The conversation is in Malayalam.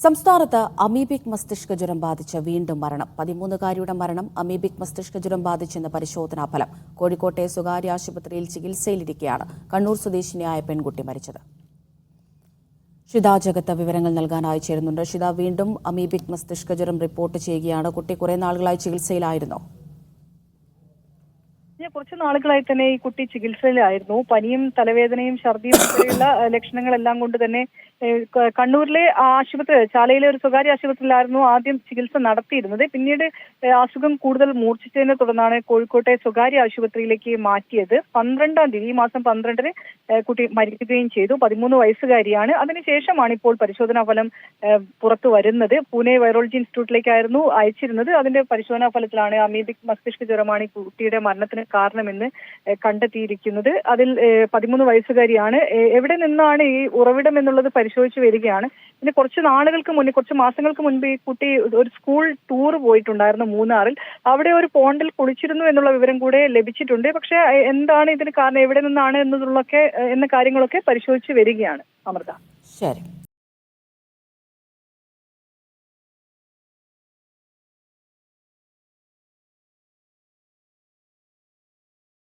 സംസ്ഥാനത്ത് അമീബിക് മസ്തിഷ്ക ജ്വരം ബാധിച്ച് വീണ്ടും മരണം. 13-കാരിയുടെ മരണം അമീബിക് മസ്തിഷ്ക ജ്വരം ബാധിച്ചെന്ന പരിശോധനാ ഫലം. കോഴിക്കോട്ടെ സ്വകാര്യ ആശുപത്രിയിൽ ചികിത്സയിലിരിക്കെയാണ് കണ്ണൂർ സ്വദേശിനിയായ പെൺകുട്ടി മരിച്ചത്. ഷിത ജഗത്ത് വിവരങ്ങൾ നൽകാനായി ചേരുന്നുണ്ട്. ഷിത, വീണ്ടും അമീബിക് മസ്തിഷ്ക ജ്വരം റിപ്പോർട്ട് ചെയ്യുകയാണ്. കുട്ടി കുറെ നാളുകളായി ചികിത്സയിലായിരുന്നോ? കുറച്ചു നാളുകളായി തന്നെ ഈ കുട്ടി ചികിത്സയിലായിരുന്നു. പനിയും തലവേദനയും ഛർദിയും ഉൾപ്പെടെയുള്ള ലക്ഷണങ്ങളെല്ലാം കൊണ്ട് തന്നെ കണ്ണൂരിലെ ആശുപത്രി, ചാലയിലെ ഒരു സ്വകാര്യ ആശുപത്രിയിലായിരുന്നു ആദ്യം ചികിത്സ നടത്തിയിരുന്നത്. പിന്നീട് അസുഖം കൂടുതൽ മൂർച്ഛിച്ചതിനെ തുടർന്നാണ് കോഴിക്കോട്ടെ സ്വകാര്യ ആശുപത്രിയിലേക്ക് മാറ്റിയത്. 12-ാം തീയതി, ഈ മാസം 12-ന് കുട്ടി മരിക്കുകയും ചെയ്തു. 13 വയസ്സുകാരിയാണ്. അതിനുശേഷമാണ് ഇപ്പോൾ പരിശോധനാ ഫലം പുറത്തു വരുന്നത്. പൂനെ വൈറോളജി ഇൻസ്റ്റിറ്റ്യൂട്ടിലേക്കായിരുന്നു അയച്ചിരുന്നത്. അതിന്റെ പരിശോധനാ ഫലത്തിലാണ് അമീബിക് മസ്തിഷ്ക ജ്വരമാണ് ഈ കുട്ടിയുടെ മരണത്തിന് കാരണമെന്ന് കണ്ടെത്തിയിരിക്കുന്നത്. അതിൽ 13 വയസ്സുകാരിയാണ്. എവിടെ നിന്നാണ് ഈ ഉറവിടം എന്നുള്ളത് പരിശോധിച്ചു വരികയാണ്. പിന്നെ കുറച്ച് മാസങ്ങൾക്ക് മുൻപ് ഈ കുട്ടി ഒരു സ്കൂൾ ടൂർ പോയിട്ടുണ്ടായിരുന്നു മൂന്നാറിൽ. അവിടെ ഒരു പോണ്ടിൽ കുളിച്ചിരുന്നു എന്നുള്ള വിവരം കൂടെ ലഭിച്ചിട്ടുണ്ട്. പക്ഷെ എന്താണ് ഇതിന് കാരണം, എവിടെ നിന്നാണ് എന്ന കാര്യങ്ങളൊക്കെ പരിശോധിച്ചു വരികയാണ്. അമൃത. ശരി.